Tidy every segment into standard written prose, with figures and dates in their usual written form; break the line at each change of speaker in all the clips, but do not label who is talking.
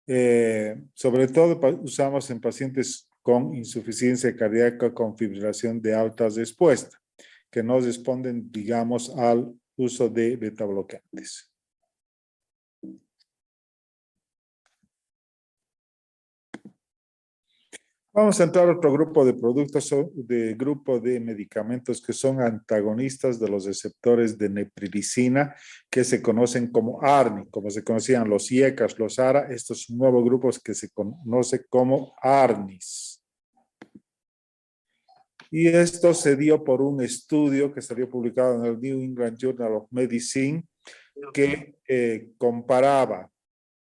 Sobre todo usamos en pacientes con insuficiencia cardíaca con fibrilación de altas respuestas, que no responden, digamos, al uso de beta bloqueantes. Vamos a entrar a otro grupo de productos, grupo de medicamentos que son antagonistas de los receptores de neprilicina, que se conocen como ARNI, como se conocían los IECAS, los ARA. Estos son nuevos grupos que se conoce como ARNIs. Y esto se dio por un estudio que salió publicado en el New England Journal of Medicine, que comparaba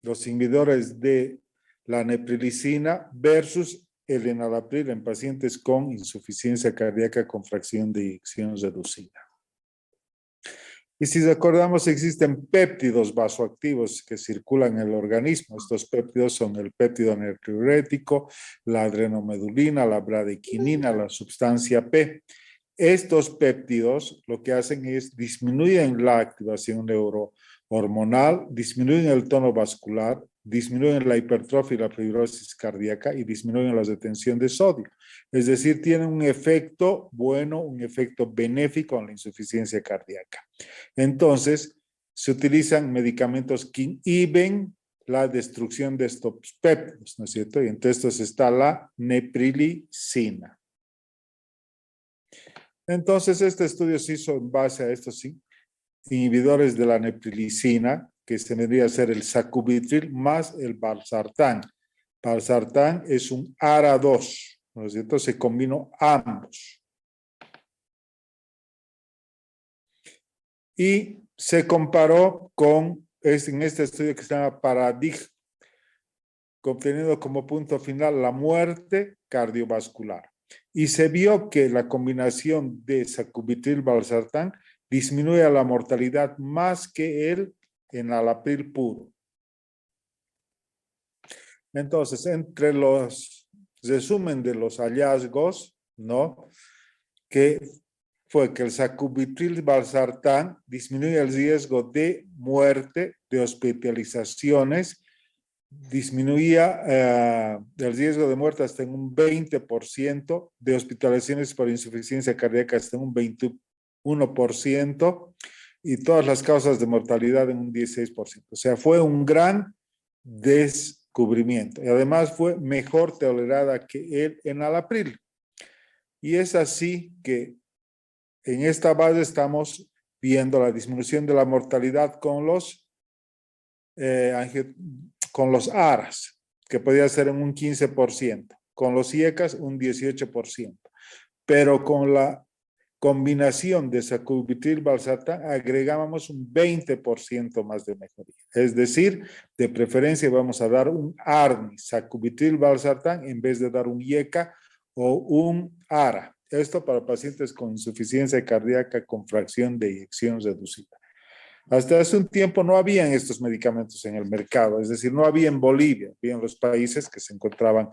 los inhibidores de la neprilicina versus el enalapril en pacientes con insuficiencia cardíaca con fracción de eyección reducida. Y si recordamos, existen péptidos vasoactivos que circulan en el organismo. Estos péptidos son el péptido natriurético, la adrenomedulina, la bradequinina, la sustancia P. Estos péptidos lo que hacen es disminuyen la activación neurohormonal, disminuyen el tono vascular, disminuyen la hipertrofia y la fibrosis cardíaca y disminuyen la retención de sodio. Es decir, tienen un efecto bueno, un efecto benéfico en la insuficiencia cardíaca. Entonces, se utilizan medicamentos que inhiben la destrucción de estos péptidos, ¿no es cierto? Y entre estos está la neprilicina. Entonces, este estudio se hizo en base a estos inhibidores de la neprilicina, que se vendría a ser el sacubitril más el valsartán. Valsartán es un ARA2, ¿no es cierto? Se combinó ambos. Y se comparó con, en este estudio que se llama Paradig, obteniendo como punto final la muerte cardiovascular. Y se vio que la combinación de sacubitril-valsartán disminuye la mortalidad más que el enalapril puro. Entonces, entre los resumen de los hallazgos, ¿no? Que fue que el sacubitril-valsartán disminuye el riesgo de muerte, de hospitalizaciones, disminuía el riesgo de muerte hasta en un 20%, de hospitalizaciones por insuficiencia cardíaca hasta en un 21%, y todas las causas de mortalidad en un 16%. O sea, fue un gran descubrimiento. Y además fue mejor tolerada que el enalapril. Y es así que en esta base estamos viendo la disminución de la mortalidad con los ARAS, que podía ser en un 15%, con los IECAS un 18%, pero con la combinación de sacubitril-valsartán agregábamos un 20% más de mejoría. Es decir, de preferencia vamos a dar un ARNI, sacubitril-valsartán, en vez de dar un IECA o un ARA. Esto para pacientes con insuficiencia cardíaca con fracción de eyección reducida. Hasta hace un tiempo no habían estos medicamentos en el mercado, es decir, no había en Bolivia, había en los países que se encontraban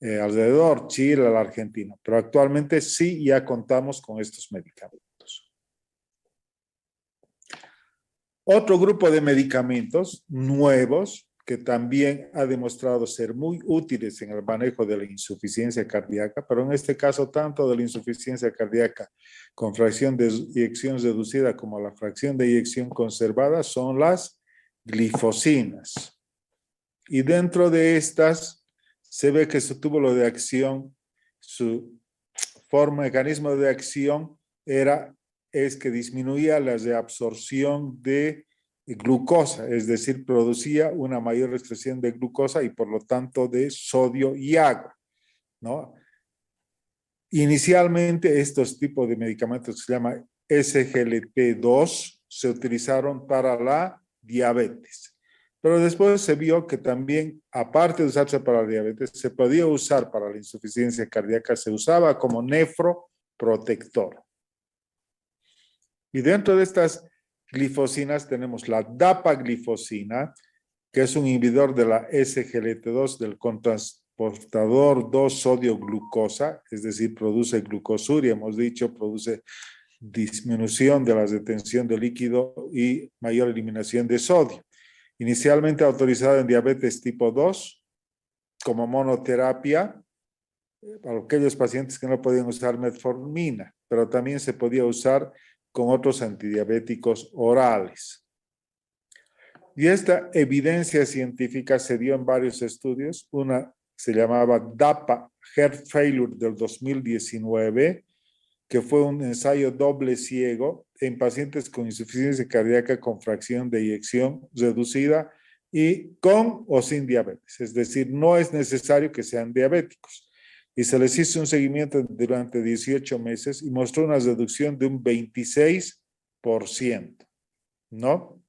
alrededor, Chile, la Argentina, pero actualmente sí ya contamos con estos medicamentos. Otro grupo de medicamentos nuevos que también ha demostrado ser muy útiles en el manejo de la insuficiencia cardíaca, pero en este caso tanto de la insuficiencia cardíaca con fracción de eyección reducida como la fracción de eyección conservada son las glifosinas. Y dentro de estas se ve que su túbulo de acción, su mecanismo de acción es que disminuía la reabsorción de glucosa, es decir, producía una mayor expresión de glucosa y por lo tanto de sodio y agua, ¿no? Inicialmente estos tipos de medicamentos que se llama SGLT2 se utilizaron para la diabetes, pero después se vio que también, aparte de usarse para la diabetes, se podía usar para la insuficiencia cardíaca, se usaba como nefroprotector. Y dentro de estas glifosinas tenemos la dapaglifosina, que es un inhibidor de la SGLT2 del cotransportador 2-sodio-glucosa, es decir, produce glucosuria, hemos dicho, produce disminución de la retención de líquido y mayor eliminación de sodio. Inicialmente autorizado en diabetes tipo 2 como monoterapia para aquellos pacientes que no podían usar metformina, pero también se podía usar con otros antidiabéticos orales. Y esta evidencia científica se dio en varios estudios. Una se llamaba DAPA Heart Failure del 2019, que fue un ensayo doble ciego en pacientes con insuficiencia cardíaca con fracción de eyección reducida y con o sin diabetes. Es decir, no es necesario que sean diabéticos. Y se les hizo un seguimiento durante 18 meses y mostró una reducción de un 26%, ¿no?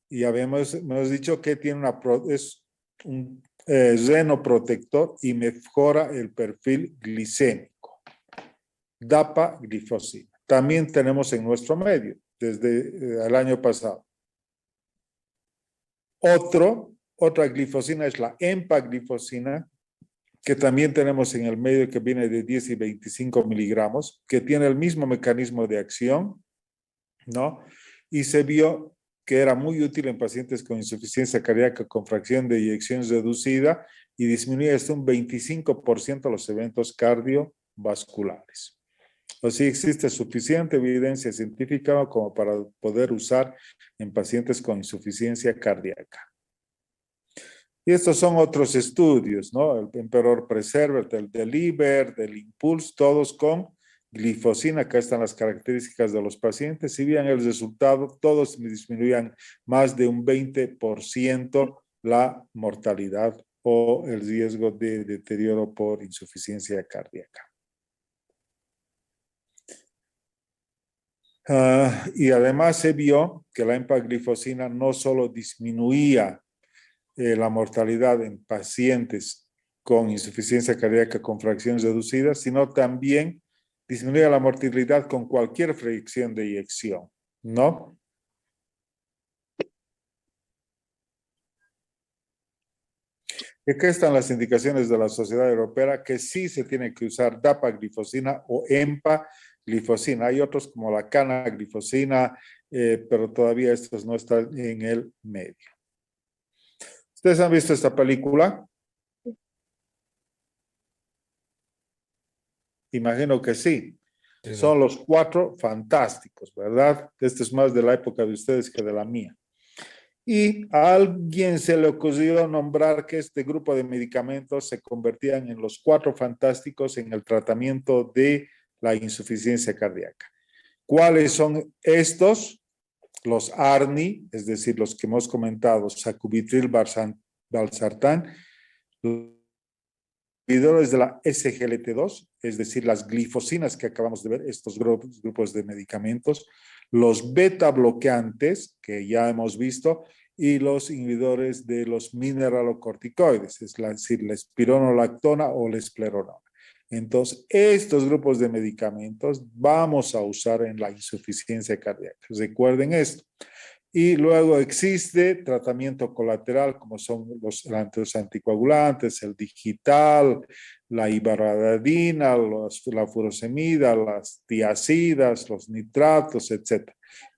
Y hemos dicho que tiene es un renoprotector y mejora el perfil glicémico. Dapaglifosina. También tenemos en nuestro medio desde el año pasado. Otra glifosina es la empaglifosina, que también tenemos en el medio, que viene de 10 y 25 miligramos, que tiene el mismo mecanismo de acción, ¿no? Y se vio que era muy útil en pacientes con insuficiencia cardíaca con fracción de eyección reducida y disminuía hasta un 25% los eventos cardiovasculares. O sea, existe suficiente evidencia científica como para poder usar en pacientes con insuficiencia cardíaca. Y estos son otros estudios, ¿no? El Emperor Preserver, del Deliver, del Impulse, todos con glifosina. Acá están las características de los pacientes. Si bien el resultado, todos disminuían más de un 20% la mortalidad o el riesgo de deterioro por insuficiencia cardíaca. Y además se vio que la empaglifosina no solo disminuía la mortalidad en pacientes con insuficiencia cardíaca con fracciones reducidas, sino también disminuye la mortalidad con cualquier fracción de eyección, ¿no? Y acá están las indicaciones de la Sociedad Europea que sí se tiene que usar dapaglifosina o empaglifosina. Hay otros como la canaglifosina, pero todavía estos no están en el medio. ¿Ustedes han visto esta película? Imagino que sí. Sí. Son los 4 fantásticos, ¿verdad? Este es más de la época de ustedes que de la mía. Y a alguien se le ocurrió nombrar que este grupo de medicamentos se convertían en los 4 fantásticos en el tratamiento de la insuficiencia cardíaca. ¿Cuáles son estos? Los ARNI, es decir, los que hemos comentado, sacubitril, valsartán, inhibidores de la SGLT2, es decir, las glifosinas que acabamos de ver, estos grupos de medicamentos, los beta bloqueantes, que ya hemos visto, y los inhibidores de los mineralocorticoides, es decir, la espironolactona o la escleronona. Entonces, estos grupos de medicamentos vamos a usar en la insuficiencia cardíaca. Recuerden esto. Y luego existe tratamiento colateral, como son los anticoagulantes, el digital, la ibarradina, la furosemida, las tiazidas, los nitratos, etc.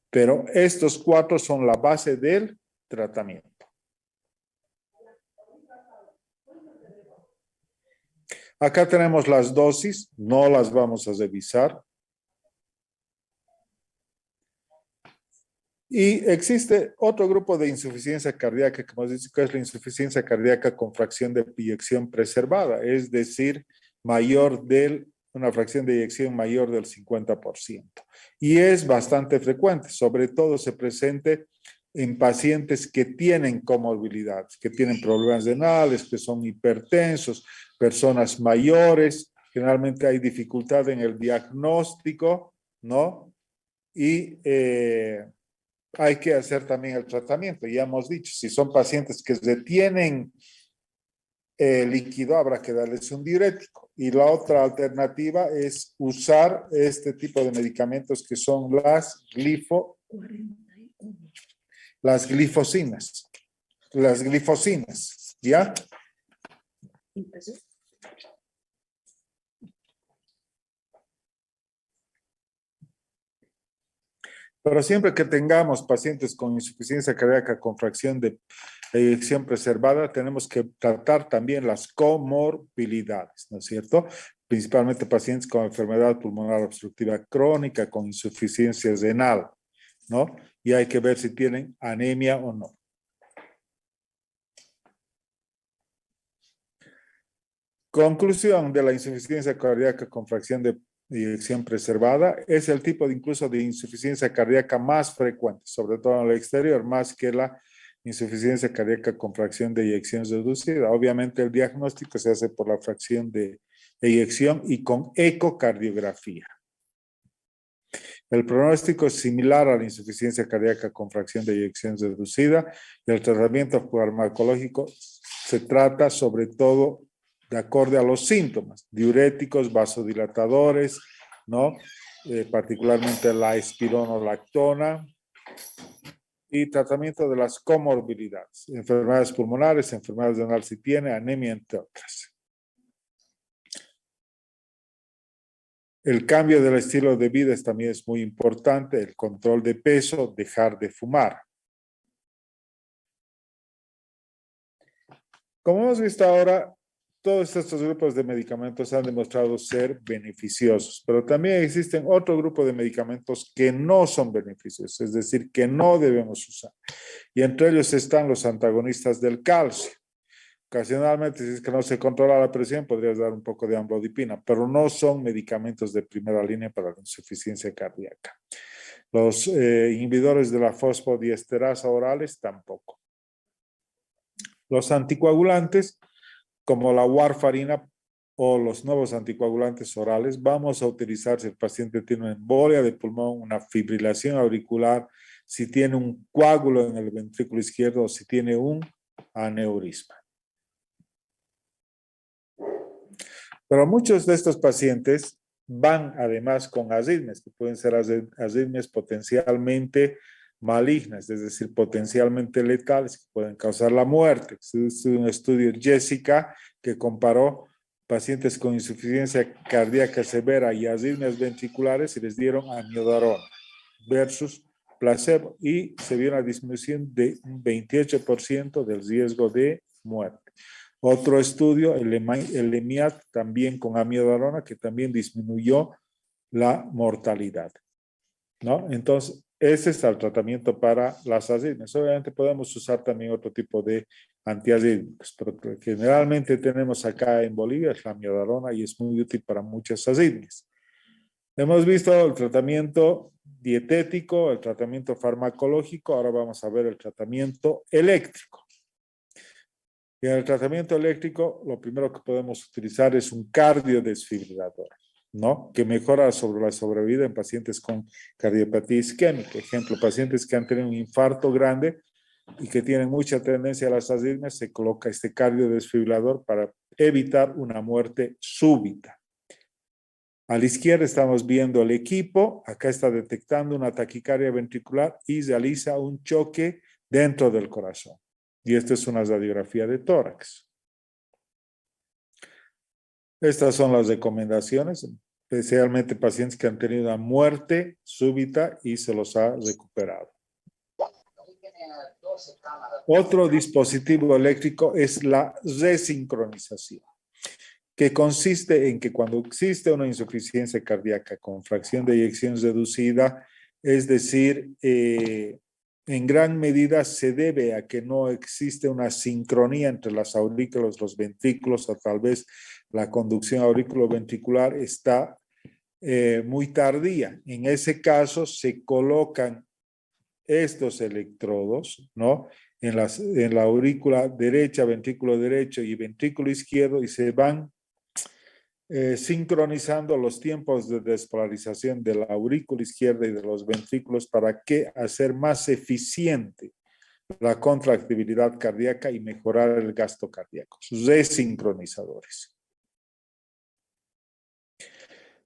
Pero estos 4 son la base del tratamiento. Acá tenemos las dosis, no las vamos a revisar. Y existe otro grupo de insuficiencia cardíaca, como hemos dicho, que es la insuficiencia cardíaca con fracción de eyección preservada, es decir, una fracción de eyección mayor del 50%. Y es bastante frecuente, sobre todo se presenta en pacientes que tienen comorbilidades, que tienen problemas renales, que son hipertensos, personas mayores. Generalmente hay dificultad en el diagnóstico, ¿no? Y hay que hacer también el tratamiento. Ya hemos dicho, si son pacientes que retienen líquido, habrá que darles un diurético. Y la otra alternativa es usar este tipo de medicamentos que son las glifosinas. Las glifosinas, ¿ya? Pero siempre que tengamos pacientes con insuficiencia cardíaca con fracción de eyección preservada, tenemos que tratar también las comorbilidades, ¿no es cierto? Principalmente pacientes con enfermedad pulmonar obstructiva crónica, con insuficiencia renal, ¿no? Y hay que ver si tienen anemia o no. Conclusión de la insuficiencia cardíaca con fracción de eyección preservada es el tipo de incluso de insuficiencia cardíaca más frecuente, sobre todo en el exterior, más que la insuficiencia cardíaca con fracción de eyección reducida. Obviamente el diagnóstico se hace por la fracción de eyección y con ecocardiografía. El pronóstico es similar a la insuficiencia cardíaca con fracción de eyección reducida y el tratamiento farmacológico se trata sobre todo de acorde a los síntomas, diuréticos, vasodilatadores, ¿no? Particularmente la espironolactona y tratamiento de las comorbilidades, enfermedades pulmonares, enfermedades renales si tiene, anemia, entre otras. El cambio del estilo de vida también es muy importante, el control de peso, dejar de fumar. Como hemos visto ahora, todos estos grupos de medicamentos han demostrado ser beneficiosos, pero también existen otro grupo de medicamentos que no son beneficiosos, es decir, que no debemos usar. Y entre ellos están los antagonistas del calcio. Ocasionalmente, si es que no se controla la presión, podrías dar un poco de amlodipina, pero no son medicamentos de primera línea para la insuficiencia cardíaca. Los inhibidores de la fosfodiesterasa orales tampoco. Los anticoagulantes, como la warfarina o los nuevos anticoagulantes orales, vamos a utilizar si el paciente tiene una embolia de pulmón, una fibrilación auricular, si tiene un coágulo en el ventrículo izquierdo o si tiene un aneurisma. Pero muchos de estos pacientes van además con arritmias, que pueden ser arritmias potencialmente malignas, es decir, potencialmente letales, que pueden causar la muerte. Es un estudio Jessica que comparó pacientes con insuficiencia cardíaca severa y arritmias ventriculares y les dieron amiodarona versus placebo y se vio una disminución de un 28% del riesgo de muerte. Otro estudio, el EMIAT, también con amiodarona, que también disminuyó la mortalidad, ¿no? Entonces, ese es el tratamiento para las arritmias. Obviamente podemos usar también otro tipo de antiarrítmicos, pero que generalmente tenemos acá en Bolivia es la amiodarona y es muy útil para muchas arritmias. Hemos visto el tratamiento dietético, el tratamiento farmacológico, ahora vamos a ver el tratamiento eléctrico. Y en el tratamiento eléctrico, lo primero que podemos utilizar es un cardiodesfibrilador, ¿no? Que mejora sobre la sobrevida en pacientes con cardiopatía isquémica. Ejemplo, pacientes que han tenido un infarto grande y que tienen mucha tendencia a las arritmias, se coloca este cardiodesfibrilador para evitar una muerte súbita. A la izquierda estamos viendo el equipo, acá está detectando una taquicardia ventricular y realiza un choque dentro del corazón. Y esta es una radiografía de tórax. Estas son las recomendaciones, especialmente pacientes que han tenido una muerte súbita y se los ha recuperado. Otro dispositivo eléctrico es la resincronización, que consiste en que cuando existe una insuficiencia cardíaca con fracción de eyección reducida, es decir, en gran medida se debe a que no existe una sincronía entre las aurículas, los ventrículos, o tal vez la conducción auriculoventricular está muy tardía. En ese caso se colocan estos electrodos, ¿no? En la aurícula derecha, ventrículo derecho y ventrículo izquierdo y se van sincronizando los tiempos de despolarización de la aurícula izquierda y de los ventrículos para que hacer más eficiente la contractibilidad cardíaca y mejorar el gasto cardíaco. Resincronizadores.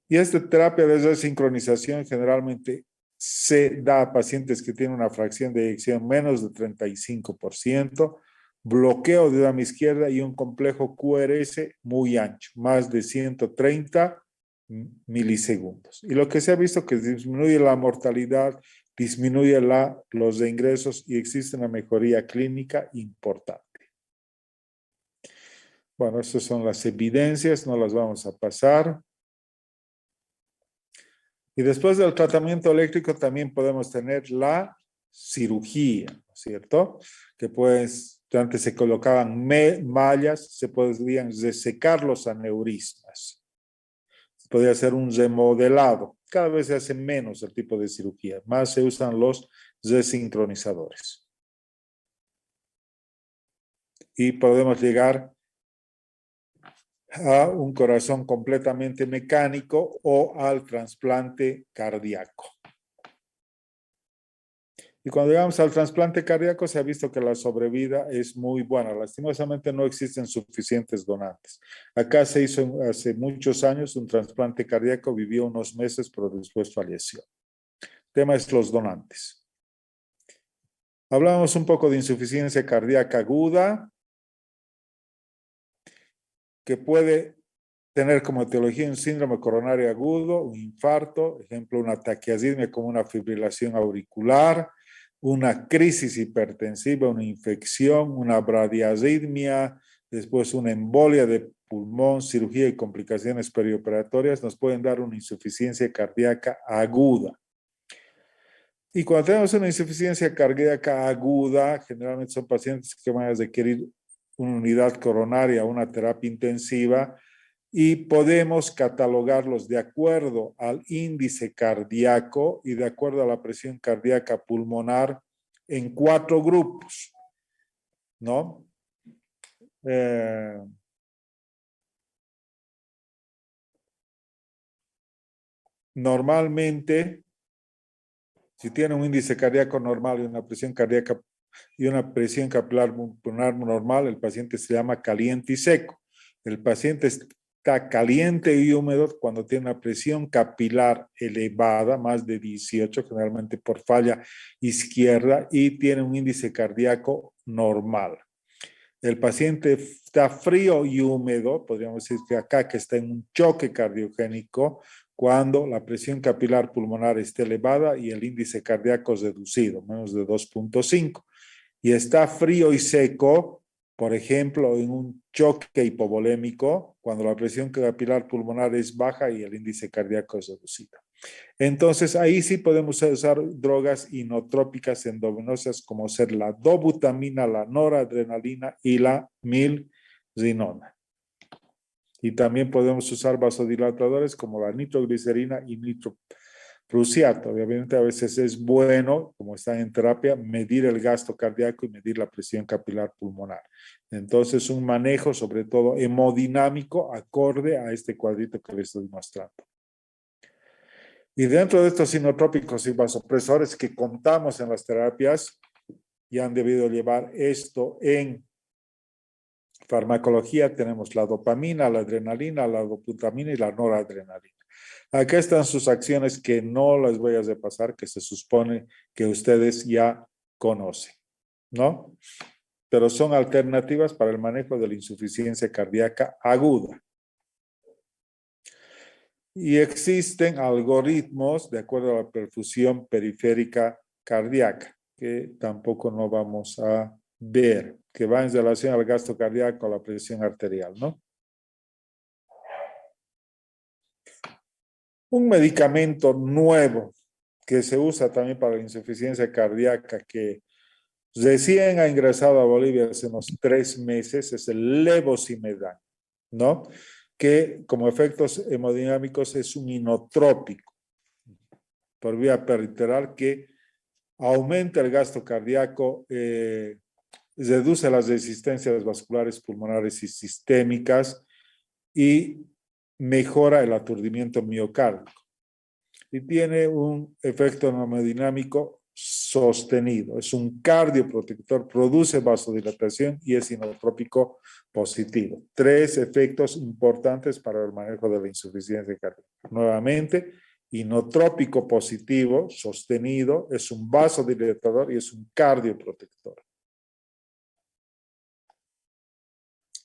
Y esta terapia de resincronización generalmente se da a pacientes que tienen una fracción de eyección menos de 35%, bloqueo de dama izquierda y un complejo QRS muy ancho, más de 130 milisegundos. Y lo que se ha visto que disminuye la mortalidad, disminuye los ingresos y existe una mejoría clínica importante. Bueno, estas son las evidencias, no las vamos a pasar. Y después del tratamiento eléctrico también podemos tener la cirugía, ¿no es cierto? Que pues antes se colocaban mallas, se podían resecar los aneurismas. Se podía hacer un remodelado. Cada vez se hace menos el tipo de cirugía, más se usan los desincronizadores. Y podemos llegar a un corazón completamente mecánico o al trasplante cardíaco. Y cuando llegamos al trasplante cardíaco se ha visto que la sobrevida es muy buena. Lastimosamente no existen suficientes donantes. Acá se hizo hace muchos años un trasplante cardíaco, vivió unos meses, pero después falleció. El tema es los donantes. Hablamos un poco de insuficiencia cardíaca aguda, que puede tener como etiología un síndrome coronario agudo, un infarto, ejemplo, una taquiarritmia como una fibrilación auricular, una crisis hipertensiva, una infección, una bradiarritmia, después una embolia de pulmón, cirugía y complicaciones perioperatorias, nos pueden dar una insuficiencia cardíaca aguda. Y cuando tenemos una insuficiencia cardíaca aguda, generalmente son pacientes que van a requerir una unidad coronaria, una terapia intensiva, y podemos catalogarlos de acuerdo al índice cardíaco y de acuerdo a la presión cardíaca pulmonar en 4 grupos, ¿no? Normalmente, si tiene un índice cardíaco normal y una presión cardíaca y una presión capilar pulmonar normal, el paciente se llama caliente y seco. El paciente está caliente y húmedo cuando tiene una presión capilar elevada, más de 18, generalmente por falla izquierda, y tiene un índice cardíaco normal. El paciente está frío y húmedo, podríamos decir que acá que está en un choque cardiogénico, cuando la presión capilar pulmonar está elevada y el índice cardíaco reducido, menos de 2.5. Y está frío y seco, por ejemplo, en un choque hipovolémico, cuando la presión capilar pulmonar es baja y el índice cardíaco es reducido. Entonces, ahí sí podemos usar drogas inotrópicas endovenosas como ser la dobutamina, la noradrenalina y la milrinona. Y también podemos usar vasodilatadores como la nitroglicerina y nitroprusiato. Obviamente a veces es bueno, como están en terapia, medir el gasto cardíaco y medir la presión capilar pulmonar. Entonces un manejo sobre todo hemodinámico acorde a este cuadrito que les estoy mostrando. Y dentro de estos inotrópicos y vasopresores que contamos en las terapias, ya han debido llevar esto en farmacología, tenemos la dopamina, la adrenalina, la dobutamina y la noradrenalina. Acá están sus acciones que no las voy a repasar, que se supone que ustedes ya conocen, ¿no? Pero son alternativas para el manejo de la insuficiencia cardíaca aguda. Y existen algoritmos de acuerdo a la perfusión periférica cardíaca, que tampoco no vamos a ver, que va en relación al gasto cardíaco, a la presión arterial, ¿no? Un medicamento nuevo que se usa también para la insuficiencia cardíaca, que recién ha ingresado a Bolivia hace unos 3 meses, es el levosimendan, ¿no? Que como efectos hemodinámicos es un inotrópico por vía peritoral que aumenta el gasto cardíaco, reduce las resistencias vasculares pulmonares y sistémicas y mejora el aturdimiento miocárdico. Y tiene un efecto hemodinámico sostenido. Es un cardioprotector, produce vasodilatación y es inotrópico positivo. 3 efectos importantes para el manejo de la insuficiencia cardíaca. Nuevamente, inotrópico positivo, sostenido, es un vasodilatador y es un cardioprotector.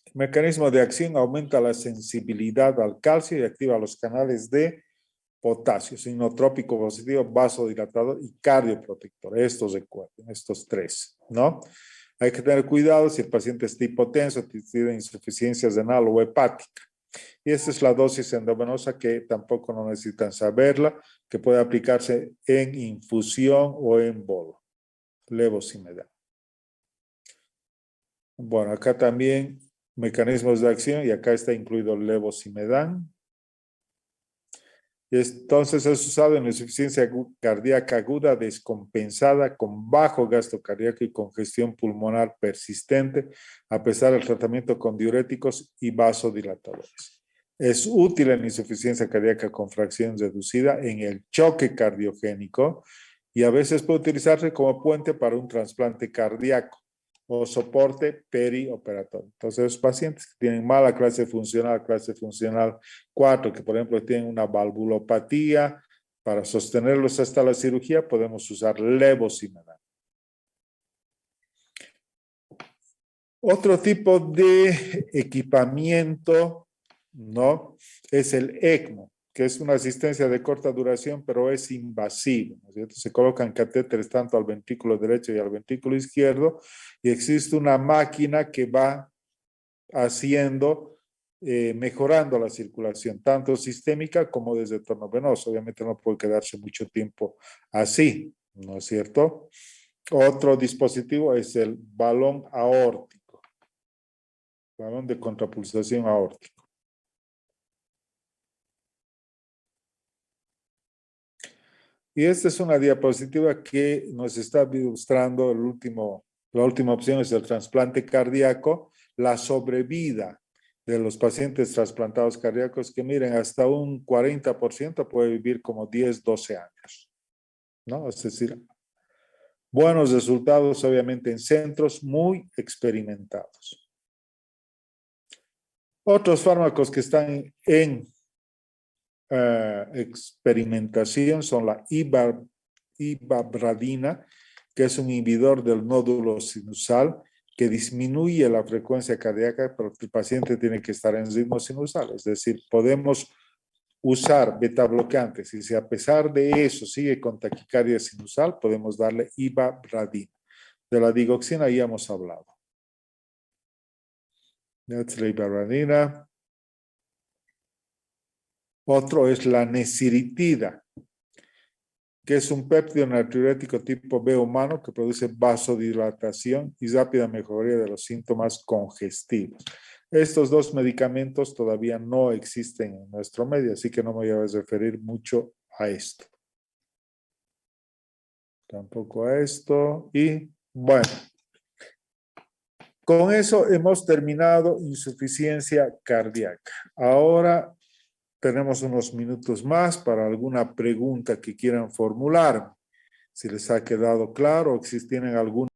El mecanismo de acción aumenta la sensibilidad al calcio y activa los canales de potasio, sinotrópico positivo, vasodilatador y cardioprotector. Estos recuerden, estos tres, ¿no? Hay que tener cuidado si el paciente está hipotenso, tiene insuficiencia renal o hepática. Y esta es la dosis endovenosa que tampoco no necesitan saberla, que puede aplicarse en infusión o en bolo. Levosimedan. Bueno, acá también mecanismos de acción y acá está incluido el levosimedan. Entonces es usado en la insuficiencia cardíaca aguda descompensada con bajo gasto cardíaco y congestión pulmonar persistente, a pesar del tratamiento con diuréticos y vasodilatadores. Es útil en insuficiencia cardíaca con fracción reducida, en el choque cardiogénico y a veces puede utilizarse como puente para un trasplante cardíaco o soporte perioperatorio. Entonces, los pacientes que tienen mala clase funcional 4, que por ejemplo tienen una valvulopatía, para sostenerlos hasta la cirugía podemos usar levosimedan. Otro tipo de equipamiento, ¿no? Es el ECMO, que es una asistencia de corta duración, pero es invasivo, ¿no es cierto? Se colocan catéteres tanto al ventrículo derecho y al ventrículo izquierdo, y existe una máquina que va haciendo, mejorando la circulación, tanto sistémica como desde el torno venoso. Obviamente no puede quedarse mucho tiempo así, ¿no es cierto? Otro dispositivo es el balón aórtico, balón de contrapulsación aórtico. Y esta es una diapositiva que nos está ilustrando la última opción es el trasplante cardíaco, la sobrevida de los pacientes trasplantados cardíacos, que miren, hasta un 40% puede vivir como 10, 12 años, ¿no? Es decir, buenos resultados obviamente en centros muy experimentados. Otros fármacos que están en experimentación son la ibabradina, que es un inhibidor del nódulo sinusal que disminuye la frecuencia cardíaca, pero el paciente tiene que estar en ritmo sinusal. Es decir, podemos usar betabloqueantes y si a pesar de eso sigue con taquicardia sinusal, podemos darle ibabradina. De la digoxina ya hemos hablado. Esta es la ibabradina. Otro es la nesiritida, que es un péptido natriurético tipo B humano que produce vasodilatación y rápida mejoría de los síntomas congestivos. Estos dos medicamentos todavía no existen en nuestro medio, así que no me voy a referir mucho a esto. Tampoco a esto. Y bueno, con eso hemos terminado insuficiencia cardíaca. Ahora tenemos unos minutos más para alguna pregunta que quieran formular. Si les ha quedado claro o si tienen alguna